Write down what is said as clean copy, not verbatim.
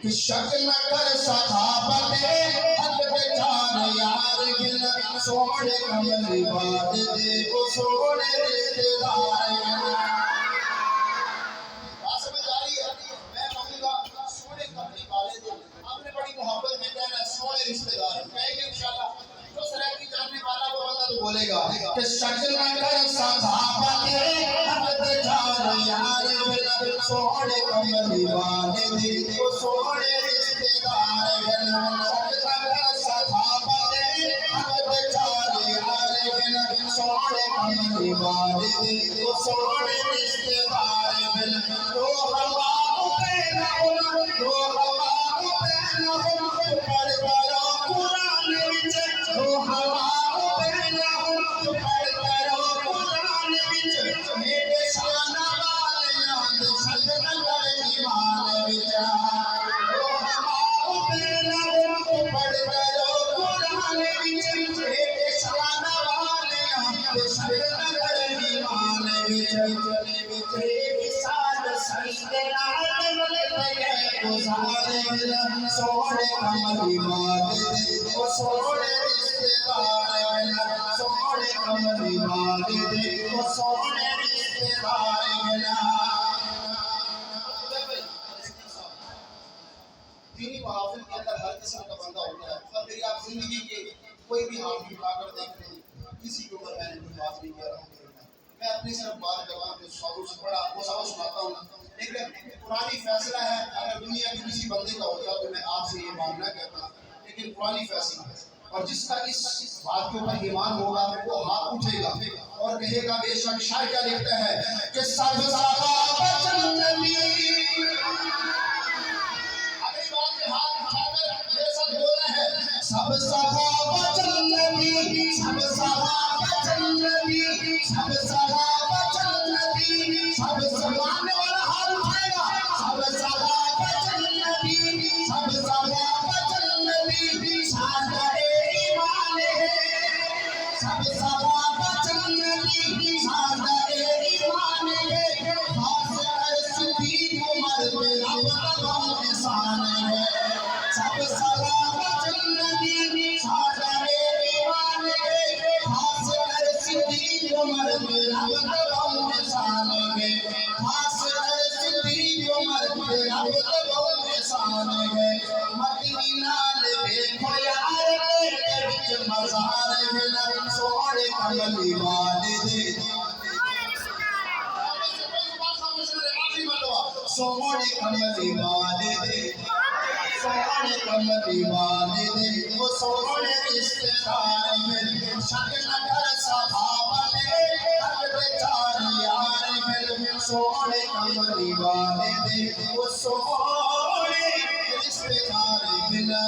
कि शक न कर सखाबते हक बेचार यार गिन सोने कमली बात दे वो सोने रिश्तेदार बात समझ आ रही है। मैं कहूँगा सोने कमली वाले दे आपने बड़ी मोहब्बत में कहना सोने रिश्तेदार कहेंगे इंशाल्लाह तो सराकी जानने वाला वो बंदा तो बोलेगा कि शक न कर सखाबते हक बेचार यार गिन सोने कमली वाले दे वो सोने रिश्तेदार सोने कमली वाले दे वो सोने रिश्तेदार तो हवा पे ना तो हवा पे ना पर करो कुरान विच तो हवा पे ना पर करो कुरान विच मेरे शान वाले याद सजन कर ईमान विच तो हवा पे ना पर करो कुरान विच मेरे शान वाले याद सजन कर ईमान विच साथ सजदे नाल लगे गुजारे सोने कमली वाले दे वो सोने रिश्तेदार सोने कमली वाले दे वो सोने रिश्तेदार दीनी महाफिल के अंदर हर किस्म का बंदा होता है। और मेरी आप जिंदगी के कोई भी हाफिल उठाकर देख लें किसी के ऊपर मैंने कोई बात नहीं किया मैं अपनी सिर्फ बात कर रहा हूँ सबसे बड़ा वो सबक सुनाता हूँ। लेकिन पुरानी फैसला है अगर दुनिया के किसी बंदे का होता तो मैं आपसे ये मांगना कहता लेकिन पुरानी फैसला है और जिसका इस बात के ऊपर ईमान होगा वो हाथ उठेगा और कहेगा बेशक शायर क्या लिखता है कि सब सहाबा नबी अगली बात में हाथ उठाकर मेरे साथ बोल रहे हैं सब सहाबा नबी सब सहाबा नबी सब सहाबा नबी सब सलाम वाला हाथ उठाएगा सब सहाबा नबी सब सहाबा नबी सादा ईमान है सब सहाबा नबी सादा ईमान है खास सिद्दीक उमर पे रब का इंसान है सब सहाबा नबी सादा ईमान है खास सिद्दीक उमर पे रब का इंसान है खास सिद्दीक उमर पे रब का इंसान है मदीना देखो यार तेरे विच मज़ार है सोने कमली वाले दे सोने कमली वाले दे सोने कमली वाले दे वो सोने रिश्तेदार में शक न कर सहाबा ने हक बेचार यार में सोने कमली वाले दे वो सोने रिश्तेदार बिना